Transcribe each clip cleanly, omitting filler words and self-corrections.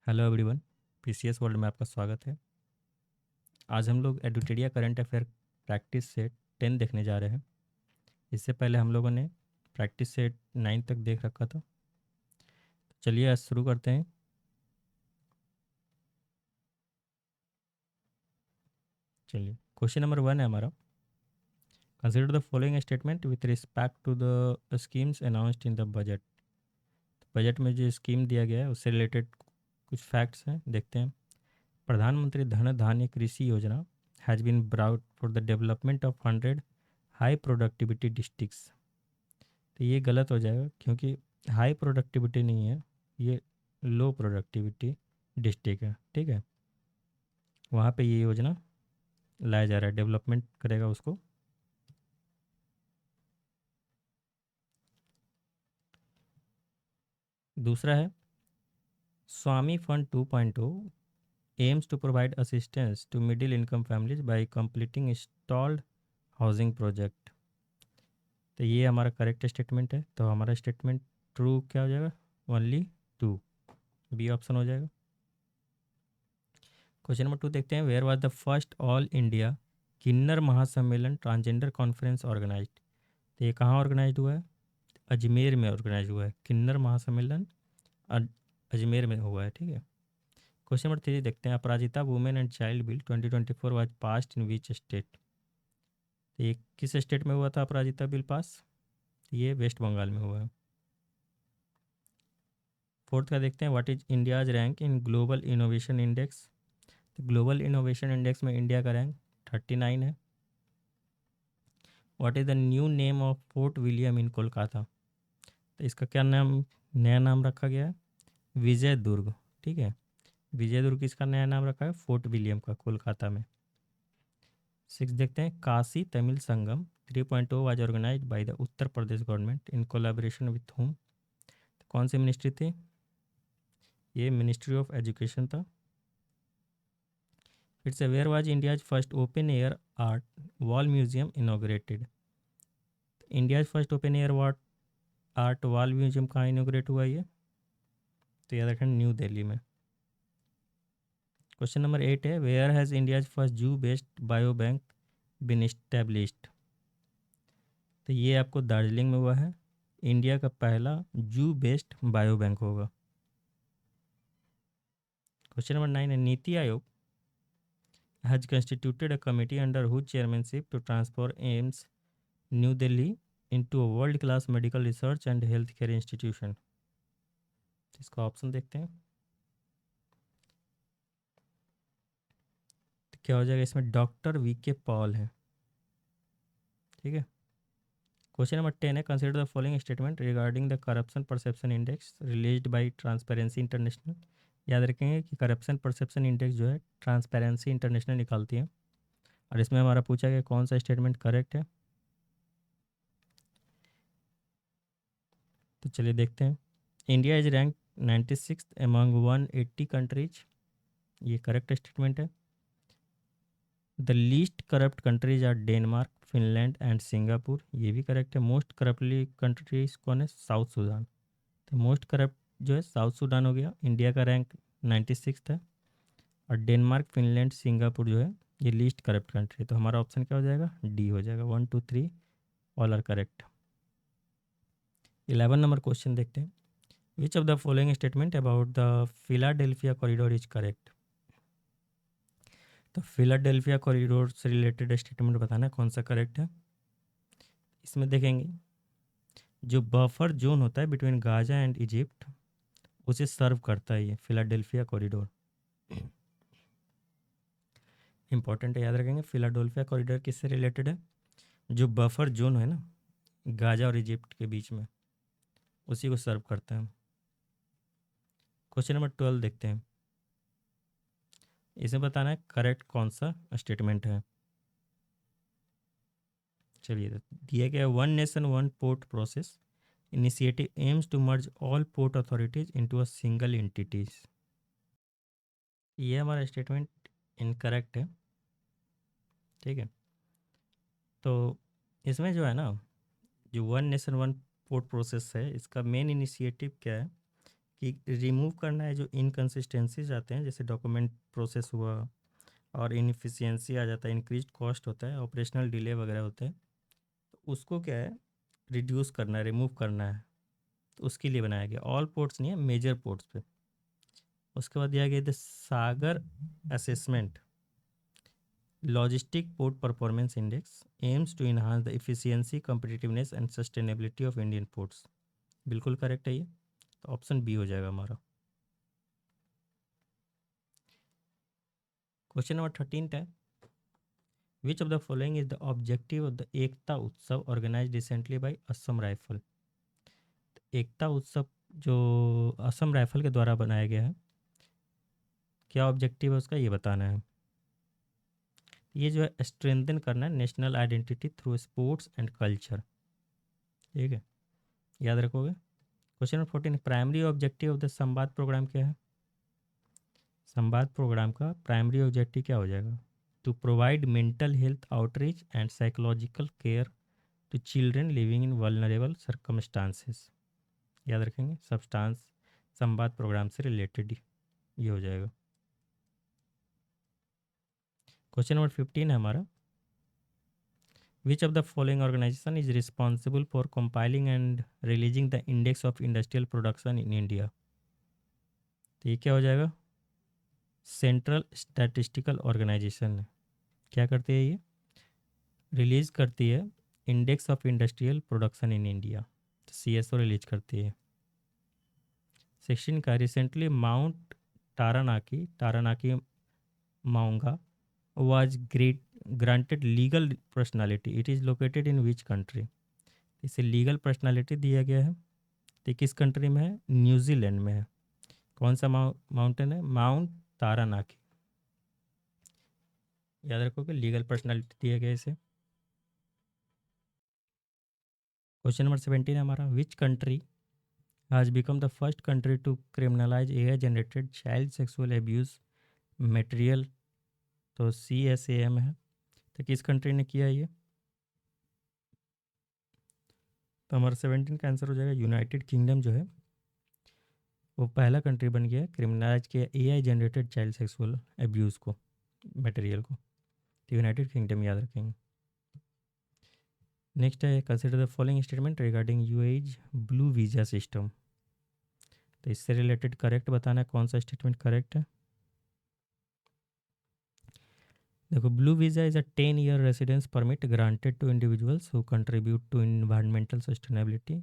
Hello everyone. PCS world में आपका स्वागत है। आज हम लोग एडुटेरिया करंट अफेयर प्रैक्टिस सेट 10 देखने जा रहे हैं। इससे पहले हम लोगों ने प्रैक्टिस सेट 9 तक देख रखा था। चलिए आज शुरू करते हैं। चलिए क्वेश्चन नंबर 1 है हमारा। Consider the following statement with respect to the schemes announced in the budget. Budget में जो स्कीम दिया गया है उससे रिलेटेड कुछ फैक्ट्स हैं, देखते हैं। प्रधानमंत्री धन Dhaanya Krishi Yojana has been brought for the development of 100 high productivity districts. तो ये गलत हो जाएगा क्योंकि हाई प्रोडक्टिविटी नहीं है, ये लो प्रोडक्टिविटी डिस्ट्रिक्ट है। ठीक है, वहाँ पे ये योजना लाया जा रहा है, डेवलपमेंट करेगा उसको। दूसरा है Swamih fund 2.0 aims to provide assistance to middle income families by completing installed housing project. तो ये हमारा करेक्ट स्टेटमेंट है, तो हमारा स्टेटमेंट ट्रू क्या हो जाएगा? ओनली 2, बी ऑप्शन हो जाएगा। क्वेश्चन नंबर 2 देखते हैं। Where was the first all India Kinnar Mahasammelan transgender conference organised. तो ये कहाँ ऑर्गेनाइज हुआ है? अजमेर में ऑर्गेनाइज हुआ है। किन्नर महासम्मेलन अजमेर में हुआ है। ठीक है। क्वेश्चन नंबर 3 देखते हैं। Aparajita women and child bill 2024 was passed in which state. तो ये किस स्टेट में हुआ था अपराजिता बिल पास? ये वेस्ट बंगाल में हुआ है। फोर्थ का देखते हैं। What is India's rank in global innovation index. तो ग्लोबल इनोवेशन इंडेक्स में इंडिया का रैंक 39 है। What is the new name of Fort William in Kolkata. तो इसका क्या नाम, नया नाम रखा गया है? विजय दुर्ग। ठीक है, विजय दुर्ग इसका नया नाम रखा है फोर्ट विलियम का, कोलकाता में। 6 देखते हैं। Kashi Tamil Sangam 3.0 was organise by the Uttar Pradesh government in collaboration with home. कौन सी मिनिस्ट्री थी? ये मिनिस्ट्री ऑफ एजुकेशन था। फिर से where was India's first open air art wall museum inaugurated. India's first open air art wall museum कहाँ इनोग्रेट हुआ ये? तो याद रखें, न्यू दिल्ली में। क्वेश्चन नंबर 8 है। वेयर हैज़ इंडियाज फर्स्ट जू बेस्ड बायो बैंक बिन इस्टेब्लिश्ड। तो ये आपको दार्जिलिंग में हुआ है। इंडिया का पहला जू बेस्ड बायो बैंक होगा। क्वेश्चन नंबर 9 है। Niti Aayog has constituted a committee under whose chairmanship to transform AIIMS new Delhi into a world class medical research and health care institution. इसका ऑप्शन देखते हैं। तो क्या हो जाएगा इसमें? डॉक्टर वी के पॉल है। ठीक है। क्वेश्चन नंबर 10 है। Consider the following statement regarding the corruption perception index released by transparency international. याद रखेंगे कि करप्शन परसेप्शन इंडेक्स जो है ट्रांसपेरेंसी इंटरनेशनल निकालती है, और इसमें हमारा पूछा गया कौन सा स्टेटमेंट करेक्ट है। तो चलिए देखते हैं। India is rank 96 among 180 countries. ये करेक्ट स्टेटमेंट है। The least corrupt countries are Denmark, Finland and Singapore. ये भी करेक्ट है। मोस्ट करप्टली कंट्रीज कौन है? South Sudan. तो मोस्ट करप्ट जो है साउथ सूडान हो गया। इंडिया का रैंक 96 है। और डेनमार्क, फिनलैंड, सिंगापुर जो है ये लीस्ट करप्ट कंट्री। तो हमारा ऑप्शन क्या हो जाएगा? डी हो जाएगा। 1 2 3 all are correct. 11 number question देखते हैं। Which of the following statement about the Philadelphia corridor is correct. तो फिलाडेल्फिया कॉरिडोर से रिलेटेड स्टेटमेंट बताना है कौन सा करेक्ट है। इसमें देखेंगे जो बफर जोन होता है बिटवीन गाजा एंड इजिप्ट उसे सर्व करता है ये फिलाडेल्फिया कॉरिडोर। इंपॉर्टेंट है, याद रखेंगे। फिलाडेल्फिया कॉरिडोर किससे रिलेटेड है? जो बफर जोन है ना गाजा और इजिप्ट के बीच में, उसी को सर्व करता है। क्वेश्चन नंबर 12 देखते हैं। इसे बताना है करेक्ट कौन सा स्टेटमेंट है। चलिए दिया गया one nation one port process initiative aims to merge all port authorities into a single entities. ये हमारा स्टेटमेंट इनकरेक्ट है। ठीक है। तो इसमें जो है ना, जो one nation one port process है इसका मेन इनिशिएटिव क्या है कि रिमूव करना है जो इनकन्सिस्टेंसीज आते हैं, जैसे डॉक्यूमेंट प्रोसेस हुआ और इनफिशियंसी आ जाता है, इंक्रीज कॉस्ट होता है, ऑपरेशनल डिले वगैरह होते हैं, तो उसको क्या है रिड्यूस करना है, रिमूव करना है। तो उसके लिए बनाया गया, ऑल पोर्ट्स नहीं है, मेजर पोर्ट्स पे। उसके बाद दिया गया the Sagar assessment logistic port performance index aims to enhance the efficiency competitiveness and sustainability of Indian ports. बिल्कुल करेक्ट है ये, तो ऑप्शन बी हो जाएगा हमारा। क्वेश्चन नंबर 13 है, which of the following is the objective of the Ekta Utsav organize recently by Assam rifle. Ekta Utsav जो Assam rifle के द्वारा बनाया गया है, क्या ऑब्जेक्टिव है उसका ये बताना है। ये जो है स्ट्रेंथन करना है national identity through sports and culture. ठीक है, याद रखोगे। Question number 14, primary objective of the संवाद प्रोग्राम क्या है। संवाद प्रोग्राम का प्राइमरी ऑब्जेक्टिव क्या हो जाएगा, to provide mental health outreach and psychological care to children living in vulnerable circumstances. याद रखेंगे, सब्सटांस संवाद प्रोग्राम से रिलेटेड ये हो जाएगा। क्वेश्चन नंबर 15 है हमारा, which of the following organisation is responsible for compiling and releasing the index of industrial production in India. तो ये क्या हो जाएगा, सेंट्रल स्टैटिस्टिकल ऑर्गेनाइजेशन है। क्या करती है ये, रिलीज करती है index of industrial production in India, तो CSO रिलीज करती है। 16 का, recently mount Taranaki Taranaki Maunga was granted legal personality, it is located in which country। इसे लीगल पर्सनालिटी दिया गया है, तो किस कंट्री में है, न्यूजीलैंड में है। कौन सा माउंटेन है, माउंट तारानाकी। याद रखो कि लीगल पर्सनालिटी दिया गया इसे। क्वेश्चन नंबर 17 है हमारा, which country has become the first country to criminalise AI generated child sexual abuse material. तो CSAM है, तो किस कंट्री ने किया ये, तो हमारा 17 का आंसर हो जाएगा यूनाइटेड किंगडम जो है वो पहला कंट्री बन गया क्रिमिनलाइज किया AI generated child sexual abuse को, मटेरियल को। तो यूनाइटेड किंगडम याद रखेंगे। नेक्स्ट है, consider the following statement regarding UAE's blue visa system. तो इससे रिलेटेड करेक्ट बताना है, कौन सा स्टेटमेंट करेक्ट है। देखो, blue visa is a 10-year residence permit granted to individuals who contribute to environmental sustainability.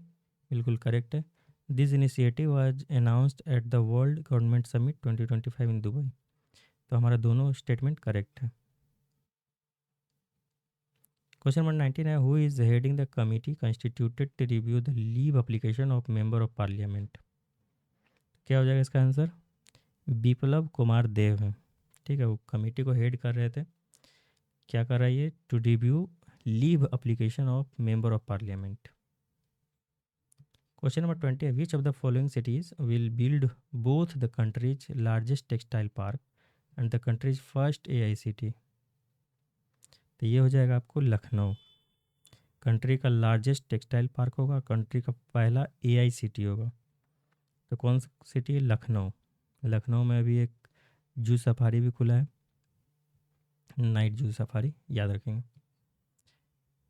बिल्कुल करेक्ट है। This initiative was announced at the world government summit 2025 in Dubai. तो हमारा दोनों स्टेटमेंट करेक्ट है। Question number 19 है, who is heading the committee constituted to review the leave application of member of parliament. क्या हो जाएगा इसका आंसर, बिप्लब कुमार देव है। ठीक है, वो कमेटी को हेड कर रहे थे। क्या कर रहा है ये, to review leave application of member of parliament. Question number 20 है, which of the following cities will build both the country's largest textile park and the country's first AICT। तो ये हो जाएगा आपको लखनऊ। कंट्री का लार्जेस्ट टेक्सटाइल पार्क होगा, country का पहला AICT होगा। तो कौन सा सिटी है, लखनऊ। लखनऊ में अभी एक जू सफारी भी खुला है, नाइट जू सफारी, याद रखेंगे।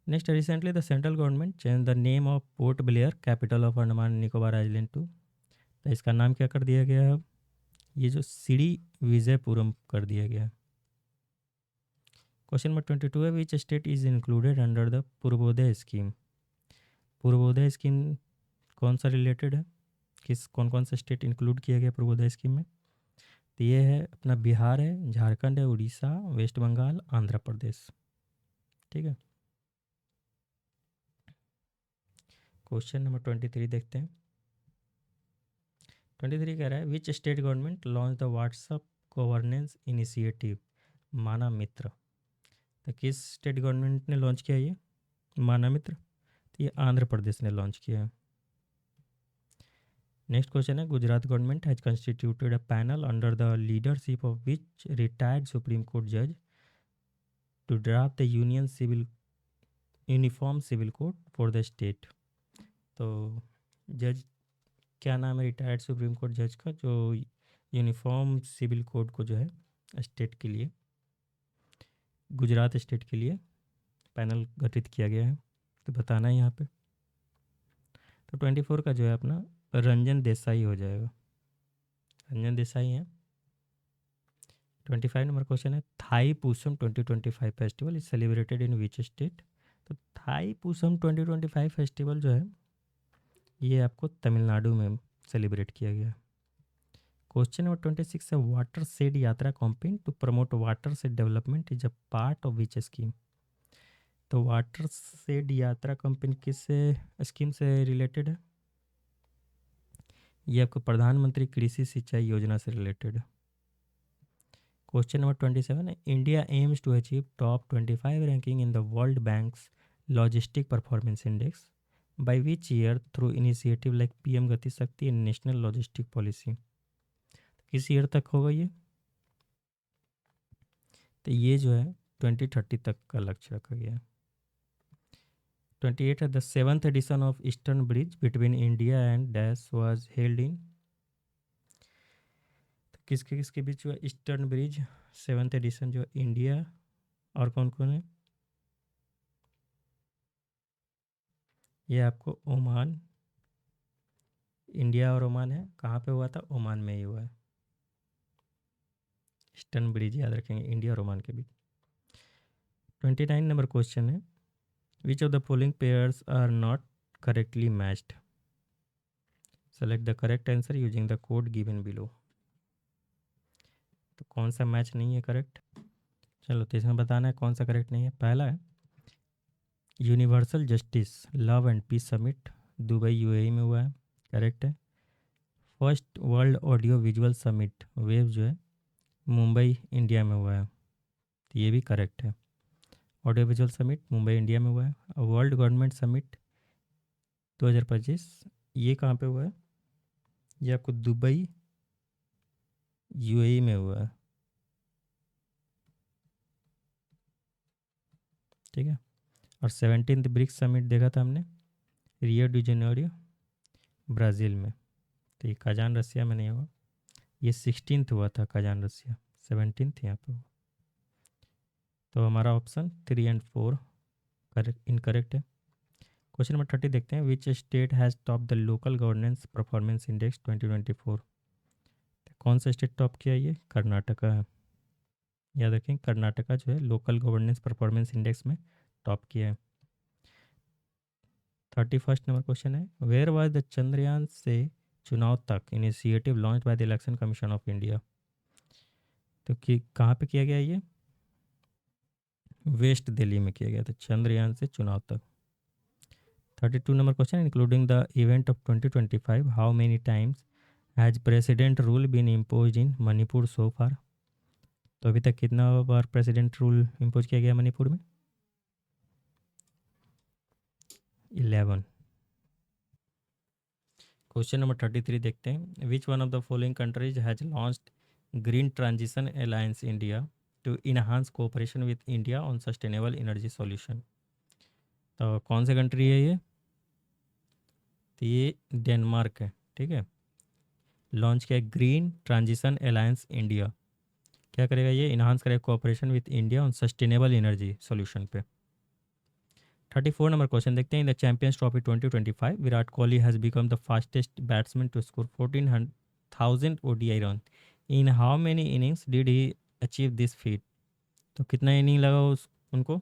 Next, recently the central government change the name of Port Blair capital of Andaman Nicobar island to. तो इसका नाम क्या कर दिया गया है, ये जो सिरी विजयपुरम कर दिया गया है। क्वेश्चन नंबर 22 है, which state is included under the Purvodaya scheme. Purvodaya scheme कौन सा रिलेटेड है, किस कौन कौन सा स्टेट इंक्लूड किया गया पूर्वोदय स्कीम में। तो ये है अपना बिहार है, झारखंड है, उड़ीसा, वेस्ट बंगाल, आंध्र प्रदेश। ठीक है। क्वेश्चन नंबर 23 देखते हैं। 23 कह रहा है, which state government launch the WhatsApp governance initiative Mana Mitra. तो किस स्टेट गवर्नमेंट ने लॉन्च किया ये माना मित्र, तो ये आंध्र प्रदेश ने लॉन्च किया है। नेक्स्ट क्वेश्चन है, Gujarat government has constituted a panel under the leadership of which retired supreme court जज to draft the uniform civil code for the state. तो जज क्या नाम है रिटायर्ड सुप्रीम कोर्ट जज का जो यूनिफॉर्म सिविल कोड को जो है स्टेट के लिए, गुजरात स्टेट के लिए पैनल गठित किया गया है, तो बताना है यहाँ पे। तो 24 का जो है अपना रंजन देसाई हो जाएगा, रंजन देसाई हैं। 25 नंबर क्वेश्चन है थाई Poosam 2025 festival is celebrated in which state. तो थाई पूसम 2025 फेस्टिवल जो है ये आपको तमिलनाडु में सेलिब्रेट किया गया। क्वेश्चन नंबर 26 है watershed Yatra campaign to promote watershed development is a part of which scheme. तो वाटर शेड यात्रा कैंपेन किस स्कीम से रिलेटेड है? ये आपको प्रधानमंत्री कृषि सिंचाई योजना से रिलेटेड है। क्वेश्चन नंबर 27 है India aims to achieve top 25 ranking in the world bank's logistic performance index by which year through initiative like PM Gati Shakti and national logistic policy. किस ईयर तक होगा ये? तो ये जो है 2030 तक का लक्ष्य रखा गया है। 28 है the 7th edition of eastern bridge between India and dash was held in. तो किसके किसके बीच हुआ ईस्टर्न ब्रिज 7th एडिशन जो इंडिया और कौन कौन है? ये आपको ओमान, इंडिया और ओमान है। कहाँ पे हुआ था? ओमान में ही हुआ है। ईस्टर्न ब्रिज याद रखेंगे इंडिया और ओमान के बीच। 29 नंबर क्वेश्चन है which of the following pairs are not correctly matched, select the correct answer using the code given below. तो कौन सा मैच नहीं है करेक्ट? चलो तो इसमें बताना है कौन सा करेक्ट नहीं है। पहला है universal justice love and peace summit Dubai UAE में हुआ है, करेक्ट है। First world audio visual summit wave जो है मुंबई इंडिया में हुआ है, तो ये भी करेक्ट है। Audio visual summit Mumbai India में हुआ है। वर्ल्ड गवर्नमेंट समिट 2025 ये कहाँ पे हुआ है? ये आपको दुबई यूएई में हुआ है, ठीक है। और 17th ब्रिक्स समिट देखा था हमने रियो डी जेनेरियो ब्राज़ील में, तो ये कजान रसिया में नहीं हुआ। ये 16th हुआ था कजान रसिया, 17th यहाँ पे हुआ। तो हमारा ऑप्शन 3 और 4 करेक्ट इनकरेक्ट है। क्वेश्चन नंबर 30 देखते हैं which state has top the local governance performance index 2024। कौन सा स्टेट टॉप किया? ये कर्नाटका है। याद रखें कर्नाटका जो है लोकल गवर्नेंस परफॉर्मेंस इंडेक्स में टॉप किया है। 31 नंबर क्वेश्चन है वेयर वाज द चंद्रयान से चुनाव तक initiative launch by the election commission of India. तो कि कहाँ पे किया गया ये? वेस्ट दिल्ली में किया गया था चंद्रयान से चुनाव तक। 32 number question including the event of 2025 how many times has president rule been impose in Manipur so far. तो अभी तक कितना बार प्रेसिडेंट रूल इम्पोज किया गया मणिपुर में? 11। क्वेश्चन नंबर 33 देखते हैं which one of the following countries has launched green transition alliance India to enhance cooperation with India on sustainable energy solution. तो कौन सी कंट्री है ये? तो ये डेनमार्क है, ठीक है। लॉन्च किया ग्रीन ट्रांजिशन अलायंस इंडिया, क्या करेगा ये? इनहांस करेगा cooperation with India on sustainable energy solution पे। 34 नंबर क्वेश्चन देखते हैं in the champions trophy 2025 Virat Kohli has become the fastest batsman to score 14,000 ODI run in how many innings did he achieve this feat. तो कितना inning लगा उनको?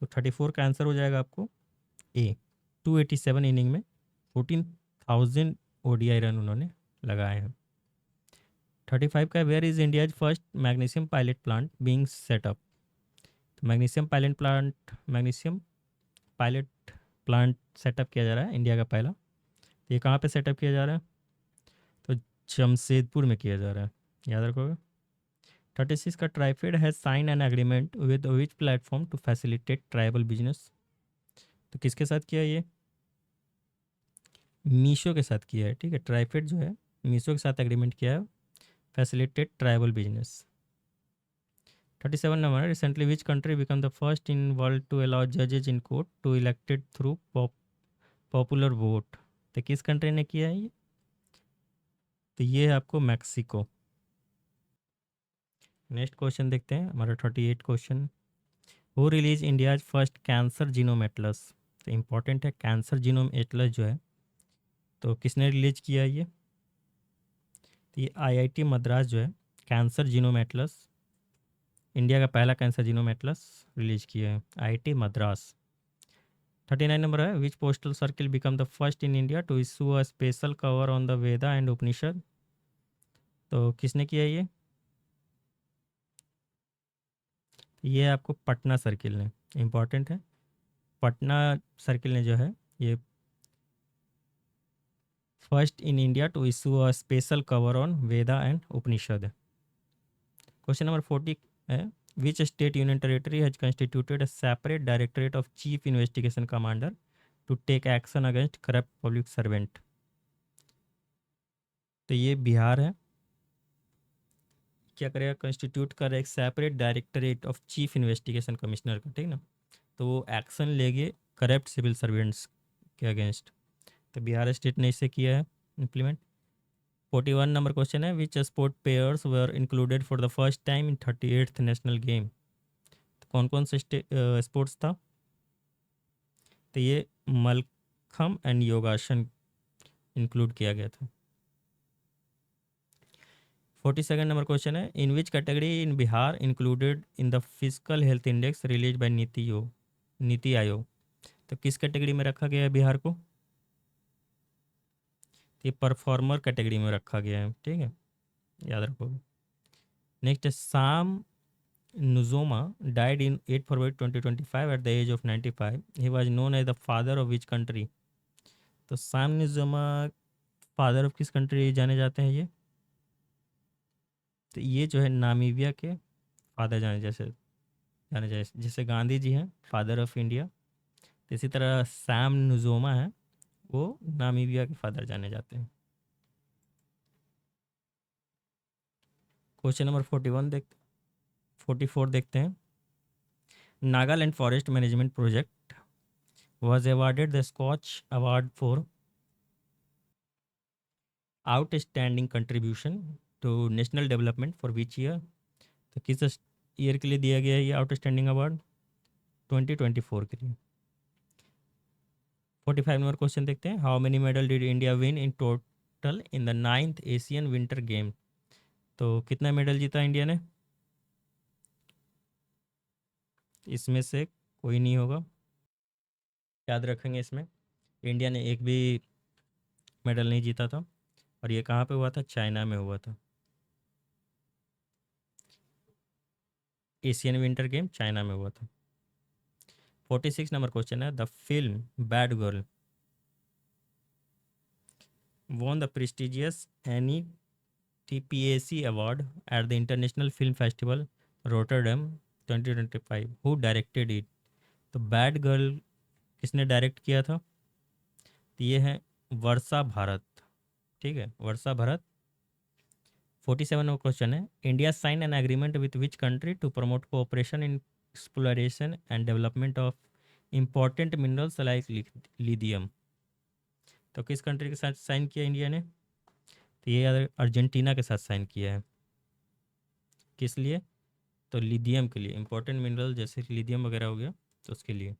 तो 34 का answer हो जाएगा आपको ए 287 इनिंग में 14,000 ODI रन उन्होंने लगाए हैं। 35 का where is India's first magnesium pilot plant being set up. तो मैग्नीशियम पायलट प्लांट सेटअप किया जा रहा है इंडिया का पहला। तो ये कहाँ पे सेटअप किया जा रहा है? तो जमशेदपुर में किया जा रहा है, याद रखोगे। 36 का TRIFED has sign an agreement with which platform to facilitate tribal business. तो किसके साथ किया ये? मीशो के साथ किया है, ठीक है। ट्राइफेड जो है मीशो के साथ एग्रीमेंट किया है facilitate tribal business. 37 number recently which country become the first in world to allow जजेज in court to elected through popular vote. तो किस कंट्री ने किया है ये? तो ये है आपको मैक्सिको। नेक्स्ट क्वेश्चन देखते हैं हमारा 38 question. Who release India's first cancer genome Atlas? तो इम्पॉर्टेंट है, कैंसर जीनोम एटलस जो है तो किसने रिलीज किया है ये? तो ये आईआईटी मद्रास जो है कैंसर जीनोम एटलस, इंडिया का पहला कैंसर जीनोम एटलस रिलीज किया है आईआईटी मद्रास। 39 नंबर है, which postal circle become the first in India to issue a special cover on the Veda and Upanishad? तो किसने किया ये आपको पटना सर्किल ने, इम्पॉर्टेंट है, पटना सर्किल ने जो है ये first in India to issue a special cover on Veda and Upanishad. Question number 40 है, which state union territory has constituted a separate directorate of chief investigation commander to take action against corrupt public servant? तो ये बिहार है। क्या करेगा, constitute कर एक separate directorate of chief investigation commissioner का, ठीक ना, तो वो एक्शन लेंगे करप्ट सिविल सर्वेंट्स के अगेंस्ट। तो बिहार स्टेट ने इसे किया है इम्प्लीमेंट। 41 नंबर क्वेश्चन है, which sport pairs were included for the first time in 38th national game? तो कौन कौन से स्पोर्ट्स था? तो ये मलखम एंड योगासन इंक्लूड किया गया था। 42nd नंबर क्वेश्चन है, in which category in Bihar included in the physical health index release by Niti Aayog? तो किस कैटेगरी में रखा गया है बिहार को? ये परफॉर्मर कैटेगरी में रखा गया है, ठीक है, याद रखो। नेक्स्ट है, साम नुजोमा died in 8 February 2025 at the age of 95. He was known as the father of which country? तो साम नुजोमा फादर ऑफ किस कंट्री जाने जाते हैं ये? तो ये जो है नामीबिया के फादर जैसे गांधी जी हैं फादर ऑफ इंडिया, तो इसी तरह सैम नुजोमा है वो नामीबिया के फादर जाने जाते हैं। क्वेश्चन नंबर 44 देखते हैं। Nagaland forest management project was awarded the Scotch Award for outstanding contribution to national development for which year? तो किस ईयर के लिए दिया गया है ये आउटस्टैंडिंग अवार्ड? 2024 के लिए। 45 नंबर क्वेश्चन देखते हैं, how many medal did India win in total in the 9th Asian winter game? तो कितना मेडल जीता इंडिया ने? इसमें से कोई नहीं होगा, याद रखेंगे, इसमें इंडिया ने एक भी मेडल नहीं जीता था, और ये कहाँ पे हुआ था? चाइना में हुआ था। एशियन विंटर गेम चाइना में हुआ था। 46 नंबर क्वेश्चन है, the film bad girl won the prestigious Annie TPAC award at the International Film Festival Rotterdam 2025. Who directed it? तो बैड गर्ल किसने डायरेक्ट किया था? तो ये है वर्षा भारत, ठीक है, वर्षा भारत। 47 नंबर क्वेश्चन है, India sign an agreement with which country to promote cooperation in exploration and development of important minerals like lithium? तो किस कंट्री के साथ साइन किया इंडिया ने? तो ये अर्जेंटीना के साथ साइन किया है। किस लिए? तो लिथियम के लिए, इंपॉर्टेंट मिनरल जैसे लिथियम वगैरह हो गया तो उसके लिए।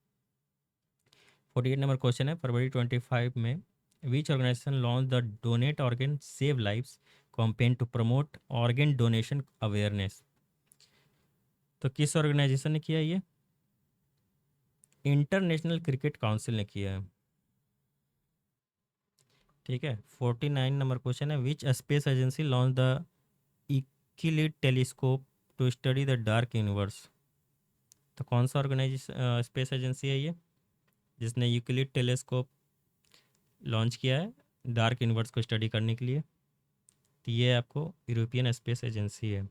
48 नंबर क्वेश्चन है, फरवरी 25 में which organisation launch the donate organ save lives campaign to promote organ donation awareness? तो किस ऑर्गेनाइजेशन ने किया ये? इंटरनेशनल क्रिकेट काउंसिल ने किया है, ठीक है। 49 नंबर क्वेश्चन है, which space agency launch the Euclid telescope to study the dark universe? तो कौन सा ऑर्गेनाइजेशन स्पेस एजेंसी है ये जिसने यूक्लिड टेलीस्कोप लॉन्च किया है डार्क यूनिवर्स को स्टडी करने के लिए? तो ये आपको यूरोपियन स्पेस एजेंसी है।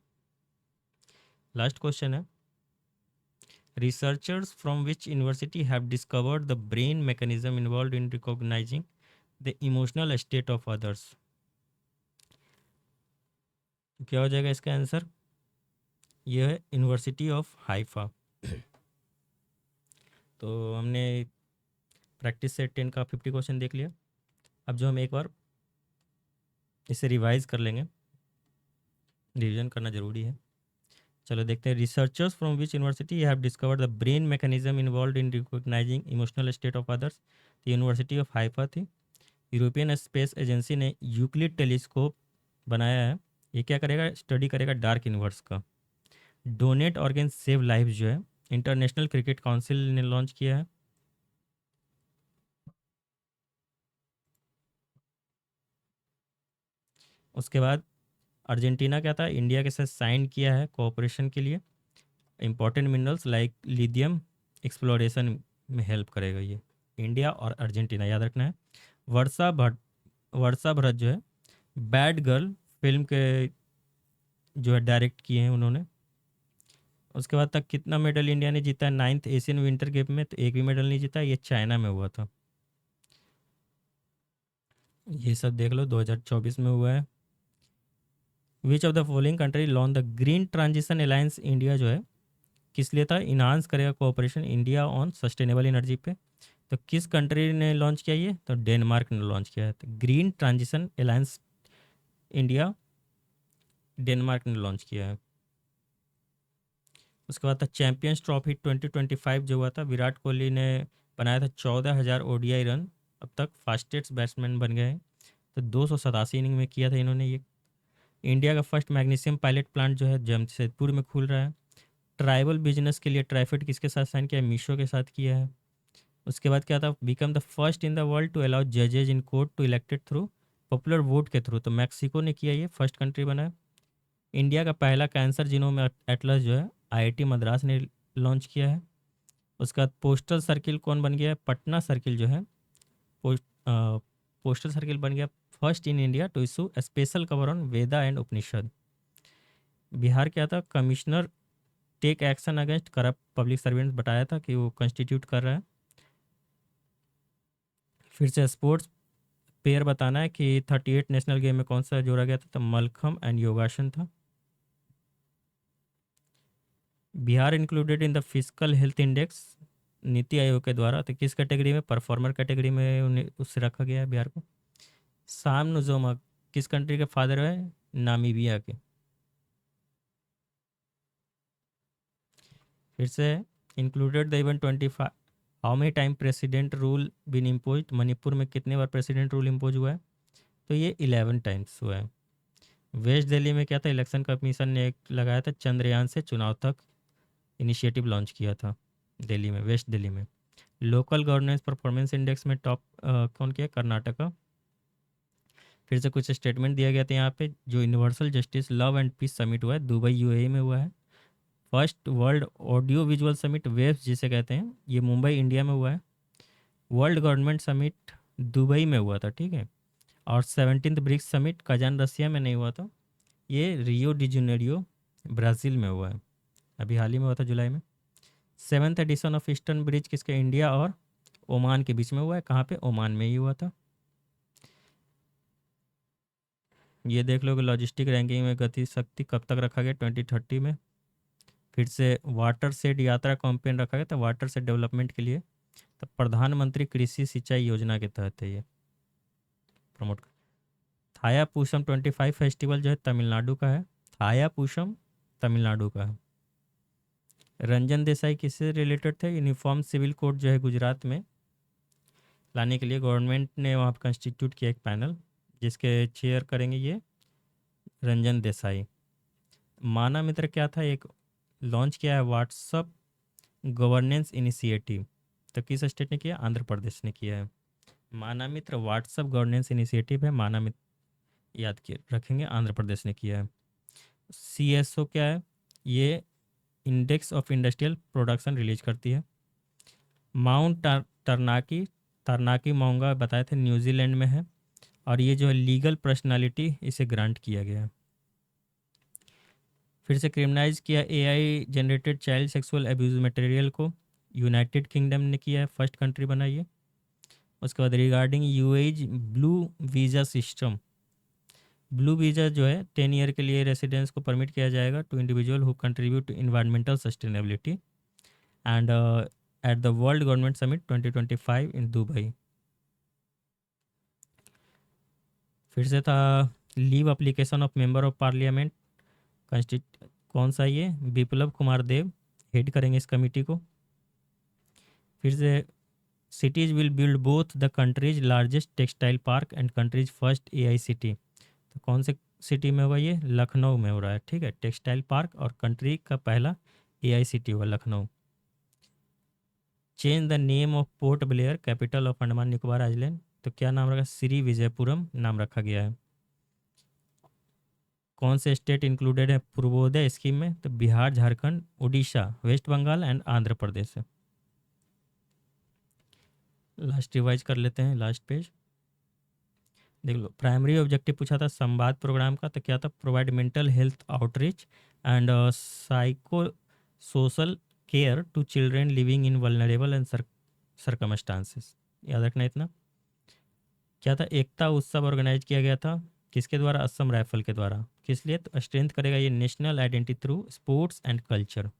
लास्ट क्वेश्चन है, researchers from which university have discovered the brain mechanism involve in recognising the emotional state of others? तो क्या हो जाएगा इसका आंसर? यह है यूनिवर्सिटी ऑफ हाइफा। तो हमने प्रैक्टिस सेट 10 का 50 क्वेश्चन देख लिया। अब जो हम एक बार इसे रिवाइज कर लेंगे, रिवीजन करना ज़रूरी है। चलो देखते हैं। Researchers from which university have discovered the brain mechanism involve in recognising emotional state of others. University of Haifa थी। यूरोपियन स्पेस एजेंसी ने यूक्लिड टेलीस्कोप बनाया है। ये क्या करेगा? स्टडी करेगा डार्क यूनिवर्स का। डोनेट ऑर्गन सेव लाइफ जो है इंटरनेशनल क्रिकेट काउंसिल ने लॉन्च किया है। उसके बाद अर्जेंटीना क्या था? इंडिया के साथ साइन किया है कोऑपरेशन के लिए। Important minerals like lithium exploration में हेल्प करेगा ये। इंडिया और अर्जेंटीना याद रखना है। वर्षा भट्ट, वर्षा भरत जो है बैड गर्ल फिल्म के जो है डायरेक्ट किए हैं उन्होंने। उसके बाद तक कितना मेडल इंडिया ने जीता है? 9th एशियन विंटर गेम में तो एक भी मेडल नहीं जीता, ये चाइना में हुआ था। ये सब देख लो 2024 में हुआ है। Which of the following country launch the green transition alliance India जो है किस लिए था? इन्हांस करेगा cooperation India on sustainable energy पे। तो किस कंट्री ने लॉन्च किया ये? तो डेनमार्क ने लॉन्च किया है। तो green transition alliance India Denmark ने लॉन्च किया है। उसके बाद था चैंपियंस ट्रॉफी 2025 जो हुआ था, विराट कोहली ने बनाया था 14,000 ओडीआई रन। अब तक फास्टेस्ट बैट्समैन बन गए हैं। तो 287 इनिंग में किया था इन्होंने ये। इंडिया का फर्स्ट मैग्नीशियम पायलट प्लांट जो है जमशेदपुर में खुल रहा है। ट्राइबल बिजनेस के लिए ट्राइफेड किसके साथ साइन किया है? मीशो के साथ किया है। उसके बाद क्या था? Become the first in the world to allow जजेज in court to elected through popular vote के थ्रू। तो मैक्सिको ने किया, ये फर्स्ट कंट्री बना है। इंडिया का पहला कैंसर जीनोम एटलस जो है आईआईटी मद्रास ने लॉन्च किया है। उसके बाद पोस्टल सर्किल कौन बन गया है? पटना सर्किल जो है पोस्टल सर्किल बन गया first in India to issue special cover on Veda and Upanishad. Bihar क्या था? Commissioner take action against corrupt public servant बताया था कि वो कंस्टिट्यूट कर रहा है। फिर से स्पोर्ट्स पेयर बताना है कि 38 नेशनल गेम में कौन सा जोड़ा गया था? तो मलखम एंड योगासन था। Bihar included in the physical health index NITI Aayog के द्वारा। तो किस कैटेगरी में? परफॉर्मर कैटेगरी में उन्हें उससे रखा गया है बिहार को। साम नुजोमा किस कंट्री के फादर है? नामीबिया के। फिर से included the even 25 how many time president rule been impose. Manipur में कितने बार प्रेसिडेंट रूल इम्पोज हुआ है? तो ये 11 टाइम्स हुआ है। वेस्ट दिल्ली में क्या था? इलेक्शन कमीशन ने एक लगाया था चंद्रयान से चुनाव तक इनिशिएटिव लॉन्च किया था दिल्ली में, वेस्ट दिल्ली में। लोकल गवर्नेंस परफॉर्मेंस इंडेक्स में टॉप कौन किया? कर्नाटका। फिर से कुछ स्टेटमेंट दिया गया था यहाँ पे। जो universal justice love and peace summit हुआ है दुबई यूएई में हुआ है। First world audio visual summit waves जिसे कहते हैं ये मुंबई इंडिया में हुआ है। वर्ल्ड गवर्नमेंट समिट दुबई में हुआ था, ठीक है। और 17th ब्रिक्स समिट कजान रसिया में नहीं हुआ था, ये रियो डी जेनेरियो ब्राज़ील में हुआ है, अभी हाल ही में हुआ था जुलाई में। 7th edition of eastern bridge किसके? इंडिया और ओमान के बीच में हुआ है। कहाँ पे? ओमान में ही हुआ था। ये देख लो कि लॉजिस्टिक रैंकिंग में गति शक्ति कब तक रखा गया? 2030 में। फिर से वाटर सेड यात्रा कैंपेन रखा गया था वाटर सेड डेवलपमेंट के लिए। तो प्रधानमंत्री कृषि सिंचाई योजना के तहत है ये प्रमोट। थाया पूषम 25 फेस्टिवल जो है तमिलनाडु का है। थाया पूषम तमिलनाडु का है। रंजन देसाई किससे रिलेटेड थे? यूनिफॉर्म सिविल कोड जो है गुजरात में लाने के लिए गवर्नमेंट ने वहाँ पर कंस्टिट्यूट किया एक पैनल, जिसके चेयर करेंगे ये रंजन देसाई। माना मित्र क्या था? एक लॉन्च किया है व्हाट्सअप गवर्नेंस इनिशिएटिव। तो किस स्टेट ने किया? आंध्र प्रदेश ने किया है। माना मित्र व्हाट्सअप गवर्नेंस इनिशिएटिव है, माना मित्र याद किए रखेंगे, आंध्र प्रदेश ने किया है। सीएसओ क्या है? ये index of industrial production release करती है। माउंट टरनाकी, तरनाकी माउंगा बताए थे न्यूजीलैंड में है। और ये जो है लीगल पर्सनालिटी इसे ग्रांट किया गया है। फिर से क्रिमिनलाइज किया AI generated child sexual abuse material को, यूनाइटेड किंगडम ने किया है, फर्स्ट कंट्री बनाई है। उसके बाद regarding usage blue visa system, blue visa जो है 10 ईयर के लिए रेसिडेंस को परमिट किया जाएगा to individual who contribute to environmental sustainability and at the world government summit 2025 in Dubai. फिर से था leave application of member of parliament कौन सा ये विप्लव कुमार देव हेड करेंगे इस कमेटी को। फिर से cities will build both the country's largest textile park and country's first AI city। तो कौन से सिटी में होगा ये, लखनऊ में हो रहा है, ठीक है, टेक्सटाइल पार्क और कंट्री का पहला AI सिटी हुआ Lucknow. Change the name of Port Blair capital of Andaman Nicobar island, तो क्या नाम रखा, श्री विजयपुरम नाम रखा गया है। कौन से स्टेट इंक्लूडेड है पूर्वोदय स्कीम में, तो बिहार, झारखंड, उड़ीसा, वेस्ट बंगाल एंड आंध्र प्रदेश है। लास्ट रिवाइज कर लेते हैं, लास्ट पेज देख लो। प्राइमरी ऑब्जेक्टिव पूछा था संवाद प्रोग्राम का, तो क्या था, provide mental health outreach and psychosocial care to children living in vulnerable and circumstances, याद रखना इतना। क्या था, एकता उत्सव ऑर्गेनाइज किया गया था किसके द्वारा, असम राइफल के द्वारा। किस लिए, तो स्ट्रेंथ करेगा ये national identity through sports and culture.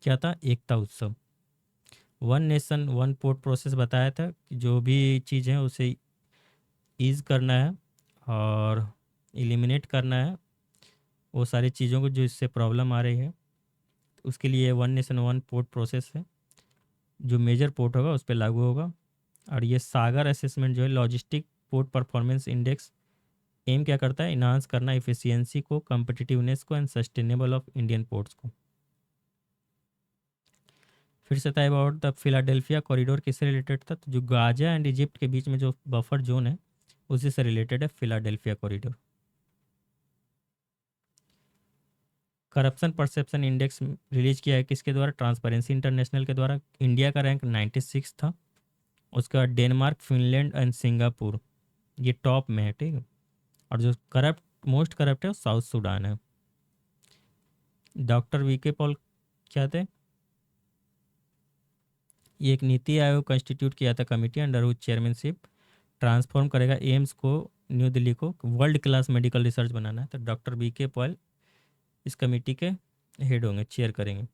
क्या था, एकता उत्सव। One nation one port process बताया था कि जो भी चीज़ है उसे ईज़ करना है और एलिमिनेट करना है वो सारी चीज़ों को जो इससे प्रॉब्लम आ रही है, तो उसके लिए one nation one port process है, जो मेजर पोर्ट होगा उस पर लागू होगा। और ये सागर असेसमेंट जो है logistic port performance index aim क्या करता है, इन्हांस करना इफिशियंसी को, कम्पिटिटिवनेस को and sustainable of Indian ports को। फिर से था अबाउट द फिलाडेल्फिया कॉरिडोर किससे रिलेटेड था, तो जो गाजा एंड इजिप्ट के बीच में जो बफर जोन है उसी से रिलेटेड है Philadelphia corridor. Corruption perception index release किया है किसके द्वारा, ट्रांसपेरेंसी इंटरनेशनल के द्वारा। इंडिया का रैंक 96 था, उसका डेनमार्क, फिनलैंड एंड सिंगापुर ये टॉप में है, ठीक है। और जो करप्ट मोस्ट करप्ट है वो साउथ सूडान है। डॉक्टर वीके पॉल क्या थे, ये एक नीति आयोग कंस्टिट्यूट किया था कमेटी अंडर हुच चेयरमैनशिप ट्रांसफॉर्म करेगा एम्स को, न्यू दिल्ली को वर्ल्ड क्लास मेडिकल रिसर्च बनाना है, तो डॉक्टर वीके पॉल इस कमेटी के हेड होंगे, चेयर करेंगे।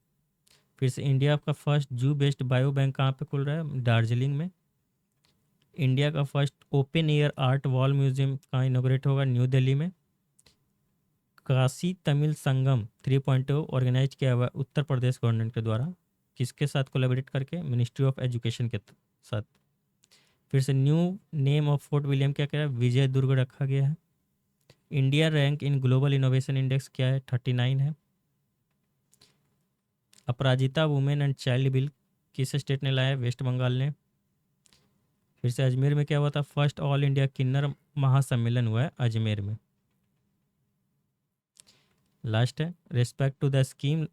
फिर से इंडिया का फर्स्ट जू बेस्ड बायो बैंक कहाँ पे खुल रहा है, दार्जिलिंग में। इंडिया का first open air art wall museum कहाँ इनोग्रेट होगा, न्यू दिल्ली में। काशी तमिल संगम 3.0 ऑर्गेनाइज किया हुआ उत्तर प्रदेश गवर्नमेंट के द्वारा, किसके साथ कोलैबोरेट करके, मिनिस्ट्री ऑफ एजुकेशन के साथ। फिर से new name of Fort William क्या कह रहा है, विजय दुर्ग रखा गया है। India rank in global innovation index क्या है, 39 है। अपराजिता वुमेन एंड चाइल्ड बिल किस स्टेट ने लाया, वेस्ट बंगाल ने। फिर से अजमेर में क्या हुआ था, फर्स्ट ऑल इंडिया किन्नर महासम्मेलन हुआ है अजमेर में। लास्ट है respect to the scheme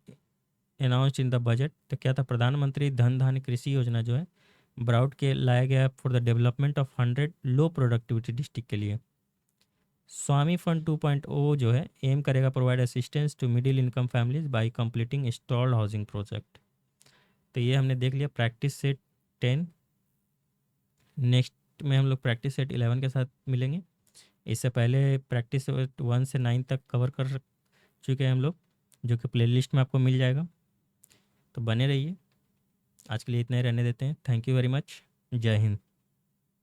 announced in the budget, तो क्या था, प्रधानमंत्री धन धान्य कृषि योजना जो है ब्राउड के लाया गया for the development of 100 low productivity district के लिए। स्वामी फंड 2.0 जो है एम करेगा provide assistance to middle income families by completing installed housing project. तो ये हमने देख लिया प्रैक्टिस सेट 10। नेक्स्ट में हम लोग प्रैक्टिस सेट 11 के साथ मिलेंगे। इससे पहले प्रैक्टिस सेट 1 से 9 तक कवर कर चुके हैं हम लोग, जो कि प्लेलिस्ट में आपको मिल जाएगा, तो बने रहिए। आज के लिए इतना ही रहने देते हैं। Thank you very much. जय हिंद।